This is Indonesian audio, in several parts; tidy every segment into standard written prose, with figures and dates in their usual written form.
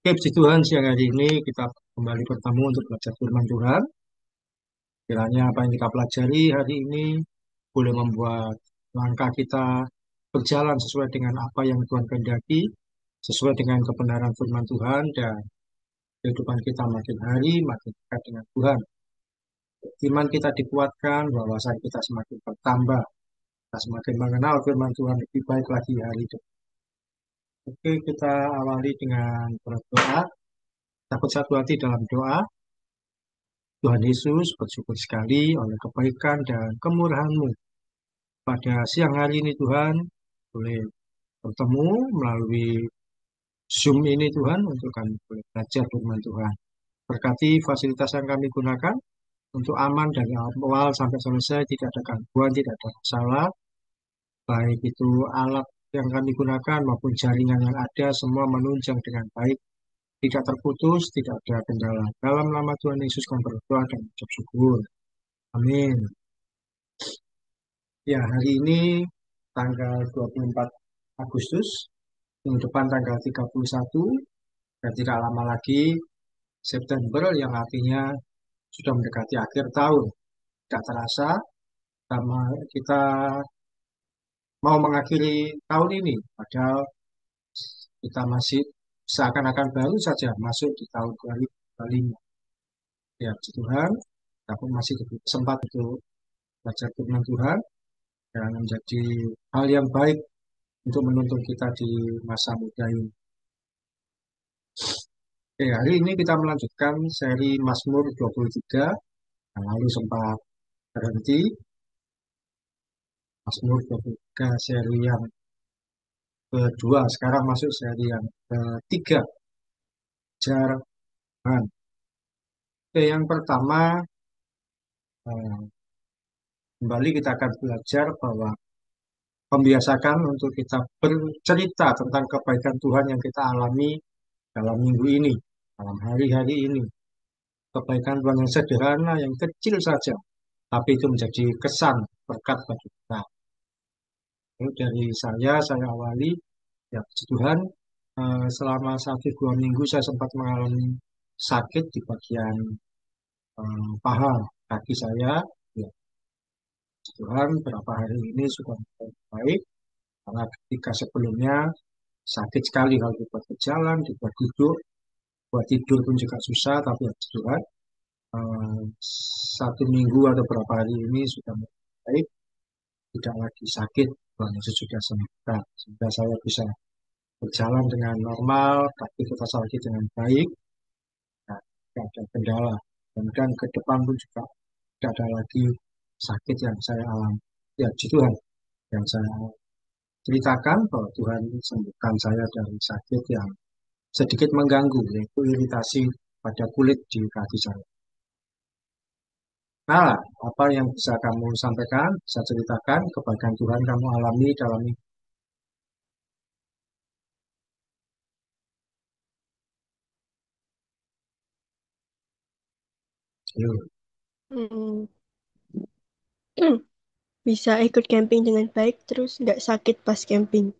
Oke, puji Tuhan siang hari ini kita kembali bertemu untuk belajar firman Tuhan. Kiranya apa yang kita pelajari hari ini boleh membuat langkah kita berjalan sesuai dengan apa yang Tuhan kehendaki, sesuai dengan kebenaran firman Tuhan, dan kehidupan kita makin hari makin dekat dengan Tuhan. Iman kita dikuatkan, wawasan kita semakin bertambah, kita semakin mengenal firman Tuhan lebih baik lagi hari ini. Oke, kita awali dengan berdoa. Kita bersatu hati dalam doa. Tuhan Yesus, bersyukur sekali oleh kebaikan dan kemurahan-Mu. Pada siang hari ini Tuhan, boleh bertemu melalui Zoom ini Tuhan, untuk kami boleh belajar firman Tuhan. Berkati fasilitas yang kami gunakan, untuk aman dari awal sampai selesai, tidak ada gangguan, tidak ada masalah. Baik itu alat yang kami gunakan maupun jaringan yang ada, semua menunjang dengan baik. Tidak terputus, tidak ada kendala. Dalam nama Tuhan Yesus kami berdoa dan mengucap syukur. Amin. Ya, hari ini tanggal 24 Agustus, minggu depan tanggal 31, dan tidak lama lagi September yang artinya sudah mendekati akhir tahun. Tidak terasa, kita mau mengakhiri tahun ini, padahal kita masih seakan-akan baru saja masuk di tahun 2025. Ya, puji Tuhan, kita pun masih diberi kesempatan untuk belajar firman Tuhan, dan menjadi hal yang baik untuk menuntun kita di masa muda ini. Oke, hari ini kita melanjutkan seri Mazmur 23, yang lalu sempat berhenti. Mazmur 23 seri yang kedua, sekarang masuk seri yang ketiga, Jarman. Oke, yang pertama, eh, kembali kita akan belajar bahwa membiasakan untuk kita bercerita tentang kebaikan Tuhan yang kita alami dalam minggu ini, dalam hari-hari ini. Kebaikan Tuhan yang sederhana, yang kecil saja, tapi itu menjadi kesan berkat bagi kita. Itu dari saya awali, ya puji Tuhan, selama 1 2 minggu saya sempat mengalami sakit di bagian paha kaki saya. Ya, puji Tuhan, beberapa hari ini sudah mulai baik, karena ketika sebelumnya sakit sekali kalau dibuat berjalan, dibuat duduk, buat tidur pun juga susah, tapi ya puji Tuhan, 1 minggu atau beberapa hari ini sudah mulai baik, tidak lagi sakit, Tuhan Yesus sudah sembuhkan, sehingga saya bisa berjalan dengan normal, aktivitas lagi dengan baik, nah, tidak ada kendala. Dan ke depan pun juga tidak ada lagi sakit yang saya alami. Ya, puji Tuhan, yang saya ceritakan bahwa Tuhan sembuhkan saya dari sakit yang sedikit mengganggu, yaitu iritasi pada kulit di kaki saya. Nah, apa yang bisa kamu sampaikan, bisa ceritakan kebaikan Tuhan kamu alami dalam hidup? Hmm, bisa ikut camping dengan baik, terus nggak sakit pas camping.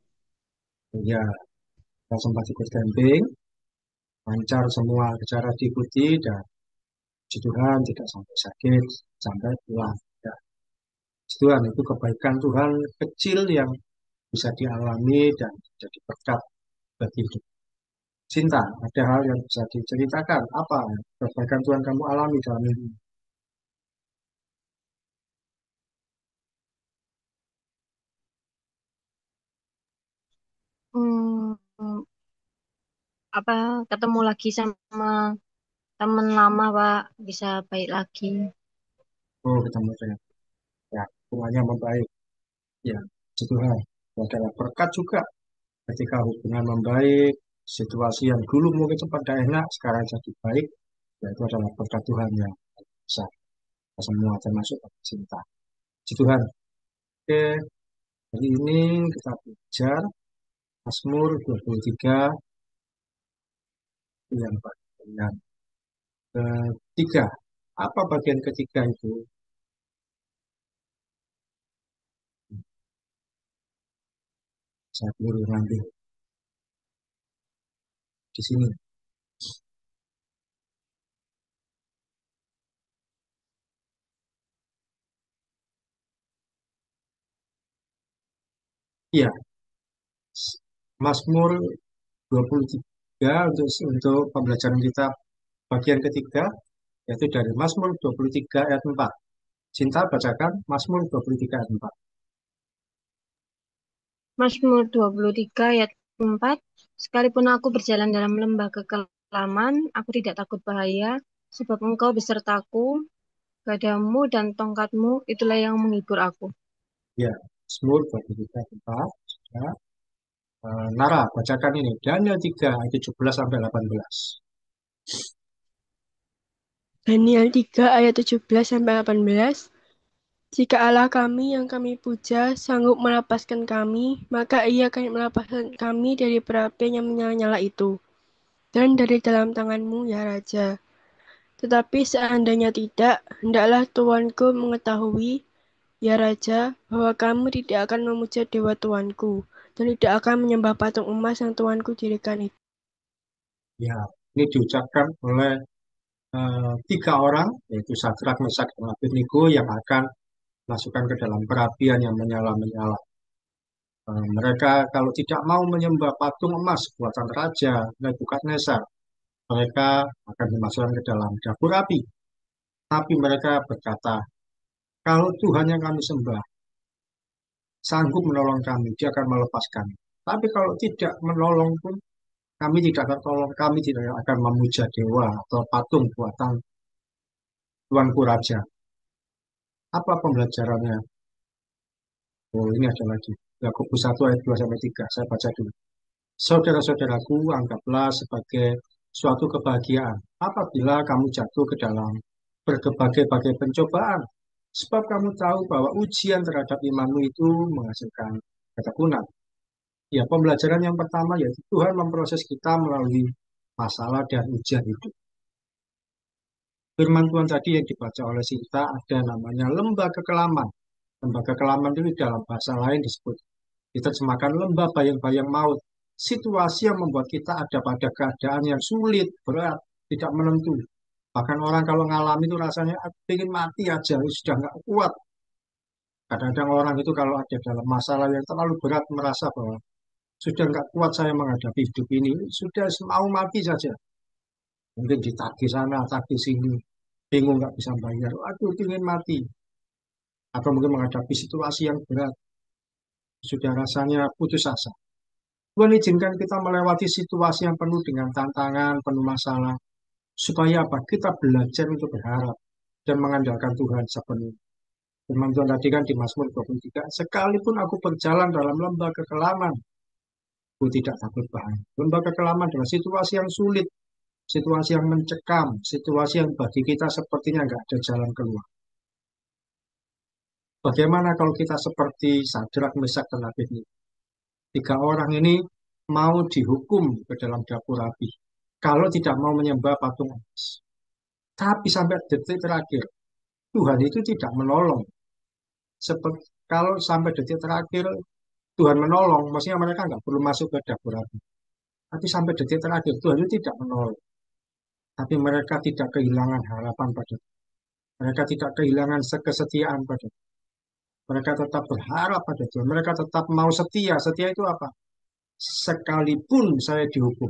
Ya, kita sempat ikut camping, lancar semua acara diikuti, dan puji Tuhan tidak sampai sakit, sampai pulang. Ya, puji Tuhan itu kebaikan Tuhan kecil yang bisa dialami dan jadi berkat bagi hidup. Cinta, ada hal yang bisa diceritakan. Apa kebaikan Tuhan kamu alami dalam ini? Hmm, apa ketemu lagi sama temen lama, Pak, bisa baik lagi. Oh, ketemu saya. Ya, hubungannya membaik. Ya, puji Tuhan. Itu adalah berkat juga ketika hubungan membaik, situasi yang dulu mungkin sempat tidak enak, sekarang jadi baik. Ya, itu adalah berkat Tuhan yang besar. Kita semua termasuk cinta. Puji Tuhan. Oke, hari ini kita belajar Mazmur 23 yang bagian ketiga. Apa bagian ketiga itu? Saya perlu ngambil di sini. Iya, Mazmur 23 untuk pembelajaran kita bagian ketiga, yaitu dari Mazmur 23 ayat 4. Cinta bacakan Mazmur 23 ayat 4. Mazmur 23 ayat 4. Sekalipun aku berjalan dalam lembah kekelaman, aku tidak takut bahaya, sebab engkau besertaku, gadamu dan tongkatmu, itulah yang menghibur aku. Ya, Mazmur 23 ayat 4. Ya. Nara, bacakan ini. Daniel 3 ayat 17 sampai 18. Daniel 3 ayat 17 sampai 18. Jika Allah kami yang kami puja sanggup melepaskan kami, maka Ia akan melepaskan kami dari perapian yang menyala-nyala itu, dan dari dalam tanganmu, ya Raja. Tetapi seandainya tidak, hendaklah tuanku mengetahui, ya Raja, bahwa kamu tidak akan memuja dewa tuanku, dan tidak akan menyembah patung emas yang tuanku dirikan itu. Ya, ini diucapkan oleh tiga orang, yaitu Sadrak, Mesak, dan Abednego yang akan masukkan ke dalam perapian yang menyala-menyala. Mereka kalau tidak mau menyembah patung emas buatan Raja Nebukadnezar, mereka akan dimasukkan ke dalam dapur api. Tapi mereka berkata, kalau Tuhan yang kami sembah sanggup menolong kami, dia akan melepaskan. Tapi kalau tidak menolong pun, kami tidak tertolong, kami tidak akan memuja dewa atau patung buatan Tuanku Raja. Apa pembelajarannya? Oh, ini ada lagi. Yakobus 1 ayat 2 sampai 3. Saya baca dulu. Saudara-saudaraku, anggaplah sebagai suatu kebahagiaan apabila kamu jatuh ke dalam berbagai-bagai pencobaan. Sebab kamu tahu bahwa ujian terhadap imanmu itu menghasilkan ketekunan. Ya, pembelajaran yang pertama yaitu Tuhan memproses kita melalui masalah dan ujian hidup. Firman Tuhan tadi yang dibaca oleh Sinta ada namanya lembah kekelaman. Lembah kekelaman itu dalam bahasa lain disebut diterjemahkan lembah bayang-bayang maut. Situasi yang membuat kita ada pada keadaan yang sulit, berat, tidak menentu. Bahkan orang kalau ngalami itu rasanya ingin mati aja, sudah nggak kuat. Kadang-kadang orang itu kalau ada dalam masalah yang terlalu berat merasa bahwa sudah nggak kuat saya menghadapi hidup ini, sudah mau mati saja. Mungkin ditagih sana, tagih sini, bingung nggak bisa bayar, aduh ingin mati. Atau mungkin menghadapi situasi yang berat, sudah rasanya putus asa. Tuhan izinkan kita melewati situasi yang penuh dengan tantangan, penuh masalah. Supaya apa? Kita belajar untuk berharap dan mengandalkan Tuhan sepenuhnya. Firman Tuhan tadi kan di Mazmur 23, sekalipun aku berjalan dalam lembah kekelaman, aku tidak takut bahaya. Lembah kekelaman adalah situasi yang sulit, situasi yang mencekam, situasi yang bagi kita sepertinya nggak ada jalan keluar. Bagaimana kalau kita seperti Sadrak, Mesak, dan Abednego? Tiga orang ini mau dihukum ke dalam dapur api. Kalau tidak mau menyembah patung emas. Tapi sampai detik terakhir, Tuhan itu tidak menolong. Seperti kalau sampai detik terakhir Tuhan menolong, maksudnya mereka nggak perlu masuk ke dapur api. Tapi sampai detik terakhir Tuhan itu tidak menolong. Tapi mereka tidak kehilangan harapan pada Tuhan. Mereka tidak kehilangan kesetiaan pada Tuhan. Mereka tetap berharap pada Tuhan. Mereka tetap mau setia. Setia itu apa? Sekalipun saya dihukum,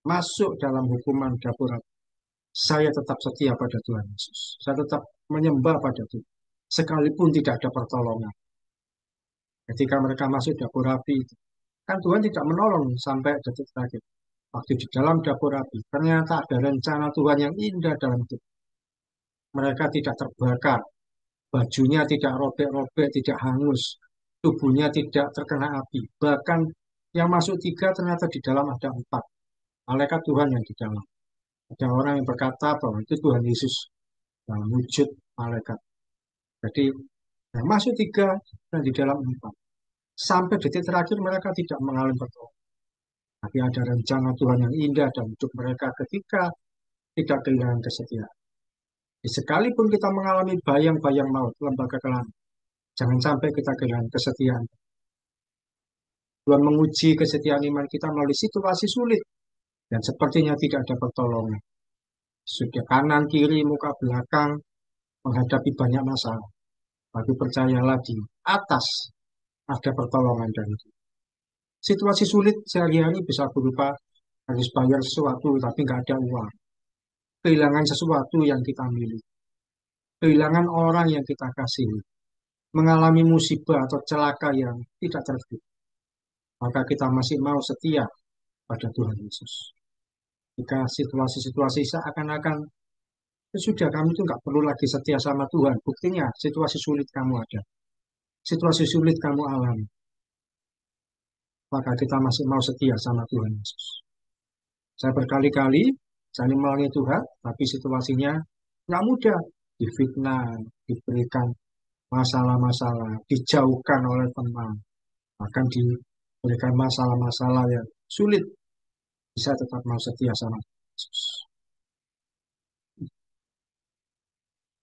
masuk dalam hukuman dapur api, saya tetap setia pada Tuhan Yesus. Saya tetap menyembah pada Tuhan. Sekalipun tidak ada pertolongan. Ketika mereka masuk dapur api, kan Tuhan tidak menolong sampai detik terakhir. Waktu di dalam dapur api, ternyata ada rencana Tuhan yang indah dalam hidup. Mereka tidak terbakar, bajunya tidak robek-robek, tidak hangus, tubuhnya tidak terkena api. Bahkan yang masuk tiga ternyata di dalam ada empat. Malaikat Tuhan yang di dalam. Ada orang yang berkata bahwa itu Tuhan Yesus dalam wujud malaikat. Jadi yang masuk tiga dan di dalam empat. Sampai detik terakhir mereka tidak mengalami pertolongan. Tapi ada rencana Tuhan yang indah dalam hidup mereka ketika tidak kehilangan kesetiaan. Sekalipun kita mengalami bayang-bayang maut, lembah kekelaman, jangan sampai kita kehilangan kesetiaan. Tuhan menguji kesetiaan iman kita melalui situasi sulit dan sepertinya tidak ada pertolongan. Sudah kanan, kiri, muka, belakang menghadapi banyak masalah. Tapi percayalah di atas ada pertolongan dari Tuhan. Situasi sulit sehari-hari bisa berupa harus bayar sesuatu tapi nggak ada uang. Kehilangan sesuatu yang kita miliki. Kehilangan orang yang kita kasihi. Mengalami musibah atau celaka yang tidak terduga. Maka kita masih mau setia pada Tuhan Yesus. Jika situasi-situasi seakan-akan sudah kamu itu nggak perlu lagi setia sama Tuhan. Buktinya situasi sulit kamu ada. Situasi sulit kamu alami. Maka kita masih mau setia sama Tuhan Yesus. Saya berkali-kali saya melalui Tuhan, tapi situasinya nggak mudah. Difitnah, diberikan masalah-masalah, dijauhkan oleh teman, bahkan diberikan masalah-masalah yang sulit, bisa tetap mau setia sama Yesus.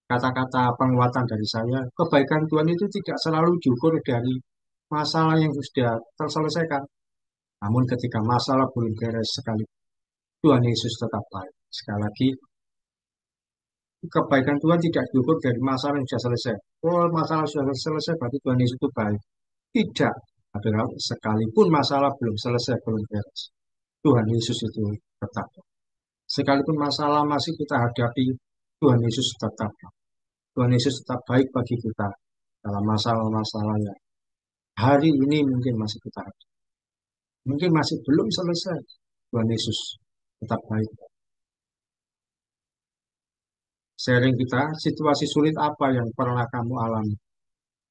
Kata-kata penguatan dari saya, kebaikan Tuhan itu tidak selalu diukur dari masalah yang sudah terselesaikan. Namun ketika masalah belum beres sekali, Tuhan Yesus tetap baik. Sekali lagi, kebaikan Tuhan tidak diukur dari masalah yang sudah selesai. Oh, masalah sudah selesai, berarti Tuhan Yesus itu baik. Tidak. Adalah sekalipun masalah belum selesai, belum beres. Tuhan Yesus itu tetap. Sekalipun masalah masih kita hadapi, Tuhan Yesus tetap. Tuhan Yesus tetap baik bagi kita dalam masalah-masalah yang hari ini mungkin masih kita hadapi. Mungkin masih belum selesai. Tuhan Yesus tetap baik. Sharing kita, situasi sulit apa yang pernah kamu alami?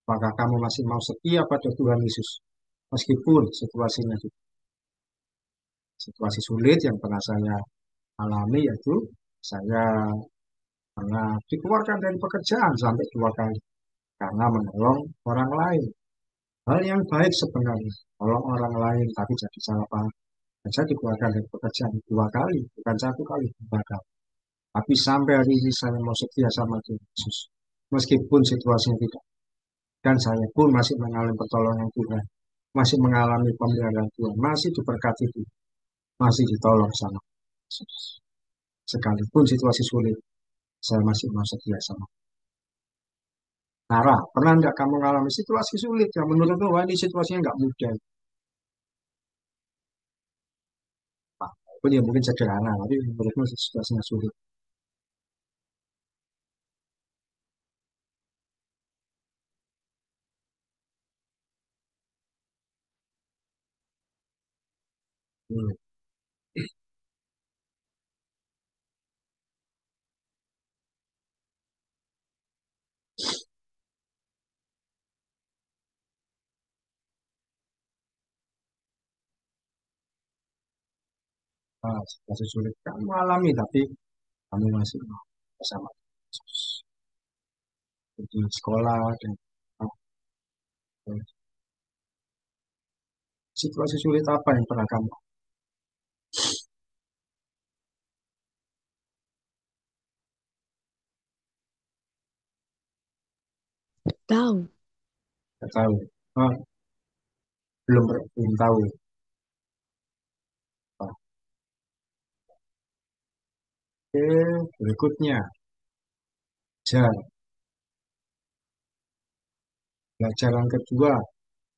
Apakah kamu masih mau setia pada Tuhan Yesus? Meskipun situasinya situasi sulit yang pernah saya alami, yaitu saya pernah dikeluarkan dari pekerjaan sampai 2 kali karena menolong orang lain. Hal yang baik sebenarnya, tolong orang lain tapi jadi salah paham. Dan saya dikeluarkan dari pekerjaan 2 kali, bukan 1 kali, 2 kali. Tapi sampai hari ini saya mau setia sama Tuhan Yesus. Meskipun situasinya tidak. Dan saya pun masih mengalami pertolongan Tuhan. Masih mengalami pemeliharaan Tuhan. Masih diberkati Tuhan. Masih ditolong sama Yesus. Sekalipun situasi sulit, saya masih mau setia sama. Nara, pernah enggak kamu mengalami situasi sulit yang menurutmu wah ini situasinya enggak mudah? Pak, pun ya mungkin sederhana, tapi menurutmu situasinya sulit. Hmm. Ah, situasi sulit kamu alami, tapi kamu masih mau bersama Yesus. Di sekolah dan ah, situasi sulit apa yang pernah kamu Tahu. tahu? Ah, belum tahu. Ah, oke, berikutnya, belajar. Pelajaran kedua,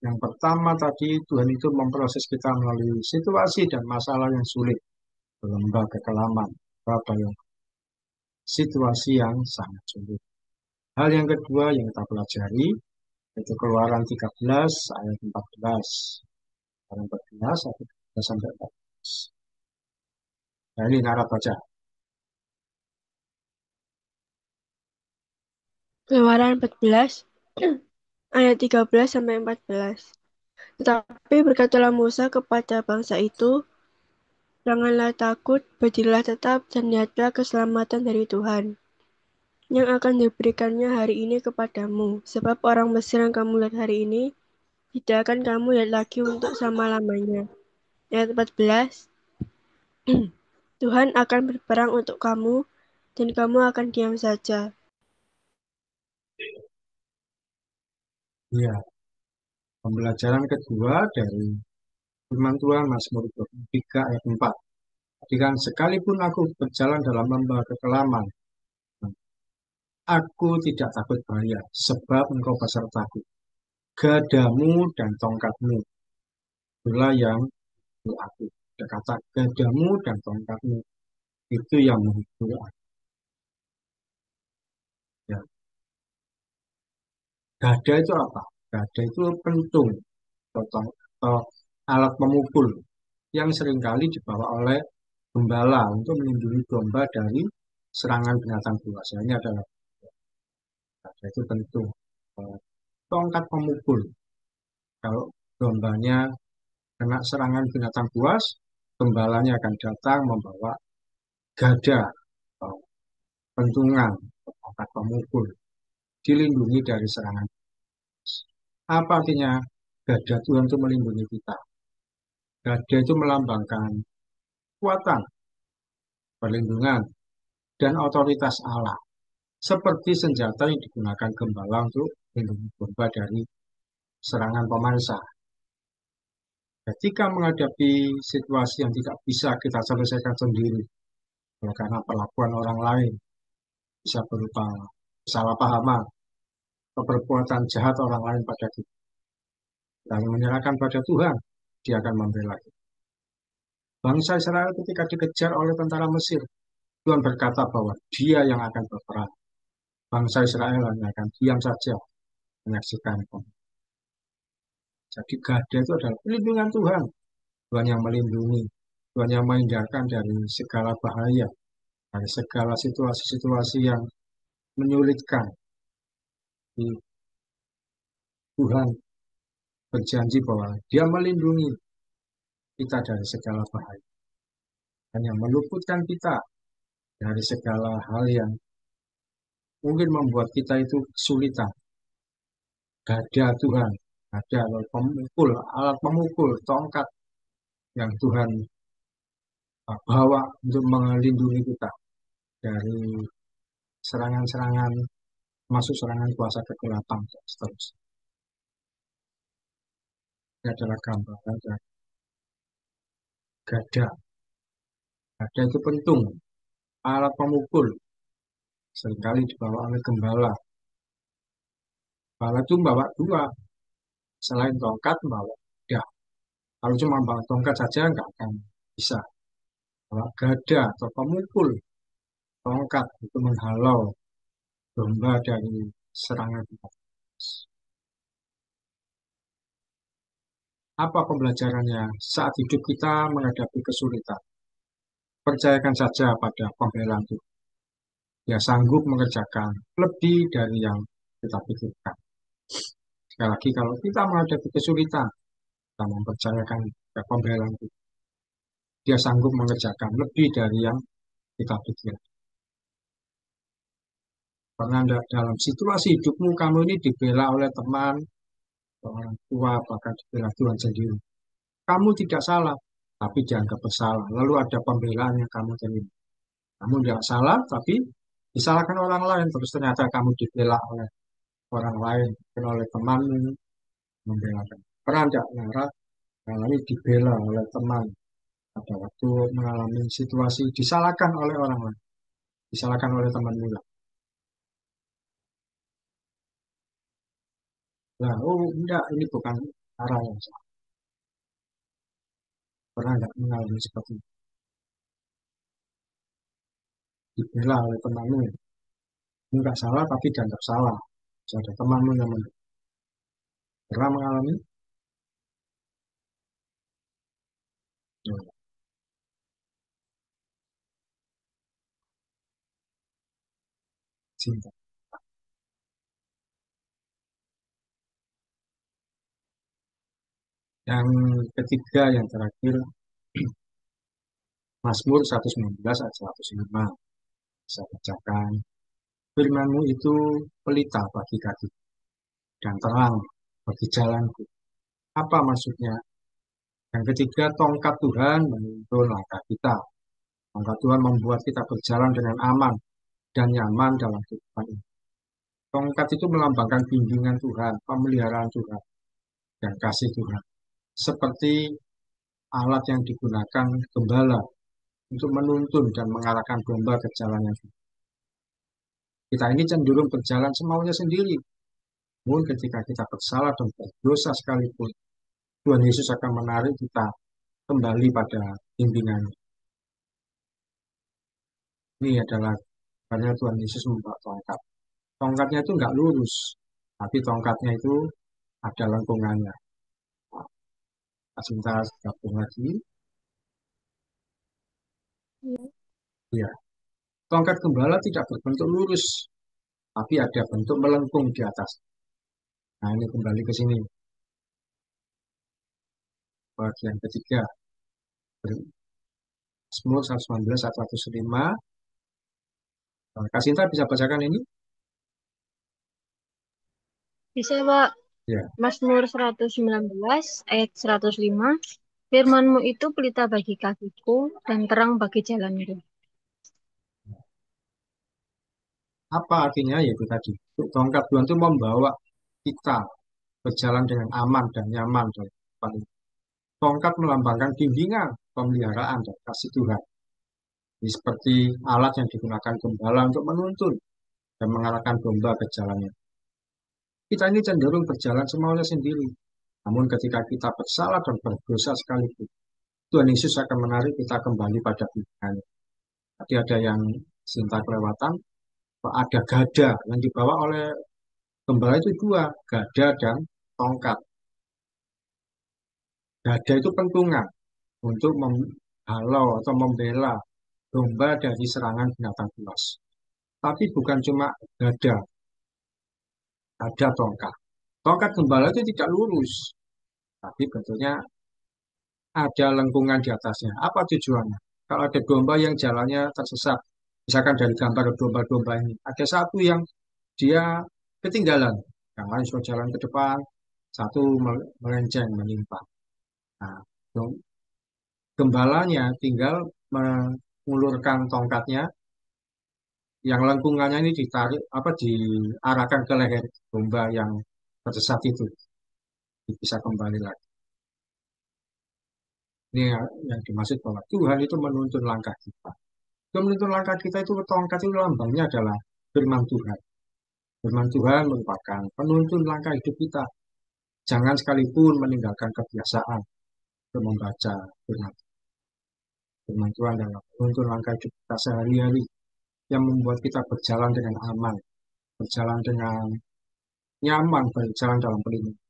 yang pertama tadi Tuhan itu memproses kita melalui situasi dan masalah yang sulit, lembah kekelaman, apa yang situasi yang sangat sulit. Hal yang kedua yang kita pelajari itu Keluaran 13 ayat 14. Keluaran 14 ayat 13 sampai 14. Nah, ini Nara baca. Keluaran 14 ayat 13 sampai 14. Tetapi berkatalah Musa kepada bangsa itu, janganlah takut, berdirilah tetap dan lihatlah keselamatan dari Tuhan yang akan diberikannya hari ini kepadamu. Sebab orang Mesir yang kamu lihat hari ini, tidak akan kamu lihat lagi untuk selama-lamanya. Ayat 14, Tuhan akan berperang untuk kamu, dan kamu akan diam saja. Ya, pembelajaran kedua dari firman Tuhan Mazmur 23 ayat 4. Jadi kan sekalipun aku berjalan dalam lembah kekelaman, aku tidak takut bahaya, sebab engkau besertaku. Gadamu dan tongkatmu itulah yang aku. Ada kata gadamu dan tongkatmu itu yang menghibur aku. Ya. Gada itu apa? Gada itu pentung atau alat pemukul yang seringkali dibawa oleh gembala untuk melindungi domba dari serangan binatang buas. Ini adalah gada itu pentung. Tongkat pemukul. Kalau dombanya kena serangan binatang buas, gembalanya akan datang membawa gada atau pentungan, tongkat pemukul, dilindungi dari serangan. Apa artinya gada Tuhan itu melindungi kita? Gada itu melambangkan kekuatan, perlindungan, dan otoritas Allah. Seperti senjata yang digunakan gembala untuk melindungi domba dari serangan pemangsa. Ketika menghadapi situasi yang tidak bisa kita selesaikan sendiri, karena perlakuan orang lain, bisa berupa kesalahpahaman, atau perbuatan jahat orang lain pada kita, dan menyerahkan pada Tuhan, dia akan membela kita. Bangsa Israel ketika dikejar oleh tentara Mesir, Tuhan berkata bahwa dia yang akan berperang. Bangsa Israel hanya akan diam saja menyaksikan. Jadi gada itu adalah pelindungan Tuhan. Tuhan yang melindungi, Tuhan yang menghindarkan dari segala bahaya, dari segala situasi-situasi yang menyulitkan. Tuhan berjanji bahwa dia melindungi kita dari segala bahaya. Dan yang meluputkan kita dari segala hal yang mungkin membuat kita itu kesulitan. Gada Tuhan, gada alat pemukul, tongkat yang Tuhan bawa untuk melindungi kita dari serangan-serangan, masuk serangan kuasa kegelapan dan seterusnya. Ini adalah gambaran dari gada. Gada itu pentung, alat pemukul, seringkali dibawa oleh gembala. Gembala itu membawa dua, selain tongkat membawa gada. Kalau cuma membawa tongkat saja nggak akan bisa. Bawa gada atau pemukul, tongkat itu menghalau domba dari serangan. Apa pembelajarannya saat hidup kita menghadapi kesulitan? Percayakan saja pada pembelaan Tuhan. Dia sanggup mengerjakan lebih dari yang kita pikirkan. Sekali lagi, kalau kita menghadapi kesulitan, kita mempercayakan pada pembelaan Tuhan. Dia sanggup mengerjakan lebih dari yang kita pikirkan. Karena dalam situasi hidupmu, kamu ini dibela oleh teman, orang tua, bahkan dibela Tuhan sendiri. Kamu tidak salah, tapi dianggap bersalah. Lalu ada pembelaan yang kamu terima. Kamu tidak salah, tapi disalahkan orang lain. Terus ternyata kamu dibela oleh orang lain, oleh temanmu, membela kamu. Pernah tidak Nara mengalami dibela oleh teman pada waktu mengalami situasi disalahkan oleh orang lain, disalahkan oleh temanmu lah. Nah, oh enggak, ini bukan arah yang salah. Pernah enggak mengalami seperti itu? Dibela oleh temanmu. Enggak salah, tapi dianggap salah. Ada temanmu yang pernah mengalami? Ya, cinta. Yang ketiga, yang terakhir, Mazmur 119 ayat 105. Saya bacakan. Firman-Mu itu pelita bagi kaki dan terang bagi jalanku. Apa maksudnya? Yang ketiga, tongkat Tuhan menuntun langkah kita. Tongkat Tuhan membuat kita berjalan dengan aman dan nyaman dalam kehidupan ini. Tongkat itu melambangkan bimbingan Tuhan, pemeliharaan Tuhan, dan kasih Tuhan. Seperti alat yang digunakan gembala untuk menuntun dan mengarahkan domba ke jalan yang benar. Kita ini cenderung berjalan semaunya sendiri. Namun ketika kita bersalah dan berdosa sekalipun, Tuhan Yesus akan menarik kita kembali pada bimbingan. Ini adalah karena Tuhan Yesus membawa tongkat. Tongkatnya itu nggak lurus, tapi tongkatnya itu ada lengkungannya. Cinta gabung lagi. Ya, tongkat gembala tidak berbentuk lurus, tapi ada bentuk melengkung di atas. Nah, ini kembali ke sini. Bagian ketiga. Mazmur 119, 105. Kak Sinta bisa bacakan ini? Bisa, Pak. Ya. Mazmur 119 ayat 105. Firman-Mu itu pelita bagi kakiku dan terang bagi jalanku. Apa artinya? Yaitu tadi. Tongkat Tuhan itu membawa kita berjalan dengan aman dan nyaman. Tongkat melambangkan bimbingan, pemeliharaan, dan kasih Tuhan. Ini seperti alat yang digunakan gembala untuk menuntun dan mengarahkan domba ke jalannya. Kita ini cenderung berjalan semaunya sendiri. Namun ketika kita bersalah dan berdosa sekalipun, Tuhan Yesus akan menarik kita kembali pada bimbingannya. Tadi ada yang Sinta kelewatan, ada gada yang dibawa oleh gembala itu dua, gada dan tongkat. Gada itu pentungan untuk menghalau atau membela domba dari serangan binatang buas. Tapi bukan cuma gada, ada tongkat. Tongkat gembala itu tidak lurus, tapi bentuknya ada lengkungan di atasnya. Apa tujuannya? Kalau ada domba yang jalannya tersesat, misalkan dari gambar domba-domba ini, ada satu yang dia ketinggalan, yang lain sudah jalan ke depan, satu melenceng, menyimpang. Nah, gembalanya tinggal mengulurkan tongkatnya, yang lengkungannya ini ditarik, diarahkan ke leher domba yang tersesat itu, bisa kembali lagi. Ini yang dimaksud bahwa Tuhan itu menuntun langkah kita. Yang menuntun langkah kita itu tongkat itu lambangnya adalah firman Tuhan. Firman Tuhan merupakan penuntun langkah hidup kita. Jangan sekalipun meninggalkan kebiasaan untuk membaca firman. Firman Tuhan adalah penuntun langkah hidup kita sehari-hari yang membuat kita berjalan dengan aman, berjalan dengan nyaman, berjalan dalam pelindungan.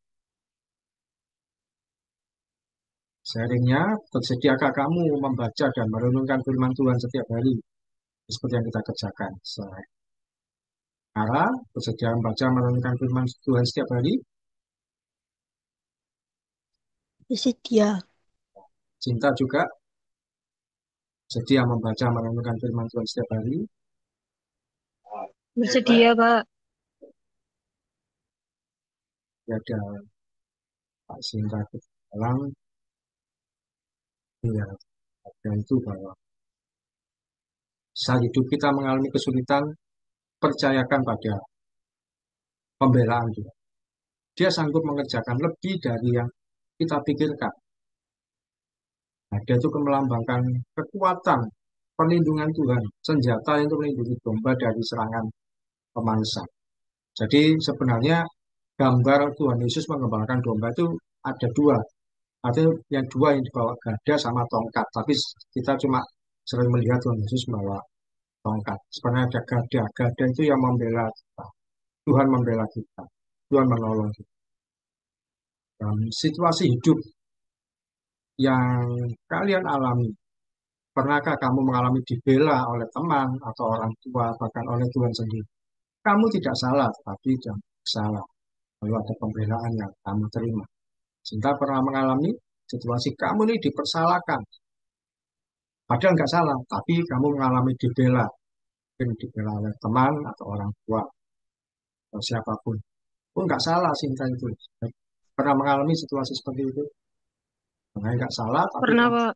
Sharingnya, bersediakah kamu membaca dan merenungkan firman Tuhan setiap hari? Seperti yang kita kerjakan. Cara bersedia membaca merenungkan firman Tuhan setiap hari. Bersedia. Cinta juga sedia membaca merenungkan firman Tuhan setiap hari. Bersedia, Pak. Ada Pak Cinta dalam ya, ada itu bahwa saat hidup kita mengalami kesulitan, percayakan pada pembelaan Tuhan. Dia sanggup mengerjakan lebih dari yang kita pikirkan. Nah, dia itu melambangkan kekuatan perlindungan Tuhan, senjata untuk melindungi domba dari serangan pemangsa. Jadi sebenarnya gambar Tuhan Yesus mengembalakan domba itu ada dua. Ada yang dua yang dibawa gada sama tongkat. Tapi kita cuma sering melihat Tuhan Yesus membawa tongkat. Sebenarnya ada gada. Gada itu yang membela kita. Tuhan membela kita. Tuhan menolong kita. Dalam situasi hidup yang kalian alami, pernahkah kamu mengalami dibela oleh teman atau orang tua, bahkan oleh Tuhan sendiri? Kamu tidak salah, tapi jangan salah. Lalu ada pembelaan yang kamu terima. Cinta pernah mengalami situasi kamu ini dipersalahkan. Padahal nggak salah, tapi kamu mengalami dibela. Mungkin dibela oleh teman atau orang tua atau siapapun. Oh nggak salah Cinta itu. Pernah mengalami situasi seperti itu. Sebenarnya nggak salah, tapi Pernah, kamu Pak,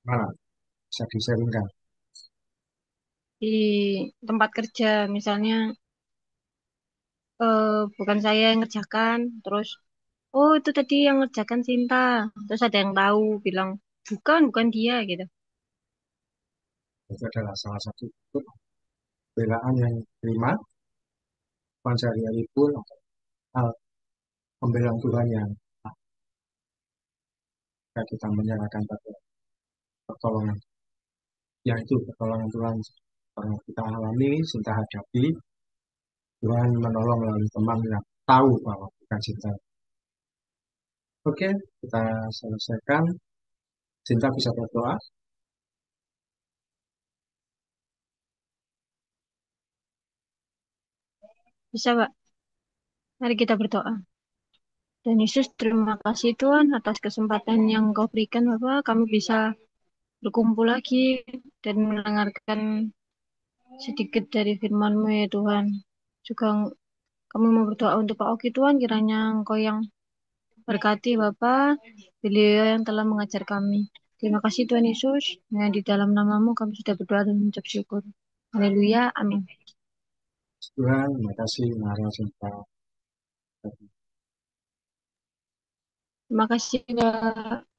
mana bisa diseringkan. di tempat kerja. Misalnya, bukan saya yang ngerjakan. Terus, oh itu tadi yang ngerjakan Sinta. Terus ada yang tahu, bilang, bukan dia, gitu. Itu adalah salah satu bentuk pembelaan yang terima. Sehari-hari pun hal pembelaan Tuhan yang ketika kita menyerahkan pada pertolongan, yaitu pertolongan Tuhan pernah kita alami, kita hadapi. Tuhan menolong melalui teman yang tahu bahwa kita cinta. Oke, kita selesaikan. Cinta bisa berdoa. Bisa, Pak? Mari kita berdoa. Dan Yesus, terima kasih Tuhan atas kesempatan yang Kau berikan, Bapak. Kami bisa berkumpul lagi dan mendengarkan sedikit dari firman-Mu ya Tuhan. Juga kami mau berdoa untuk Pak Oki Tuhan, kiranya Engkau yang berkati Bapak, beliau yang telah mengajar kami. Terima kasih Tuhan Yesus, yang di dalam nama-Mu kami sudah berdoa dan mengucap syukur. Haleluya, amin. Tuhan, terima kasih, mari cinta. Terima kasih, Pak.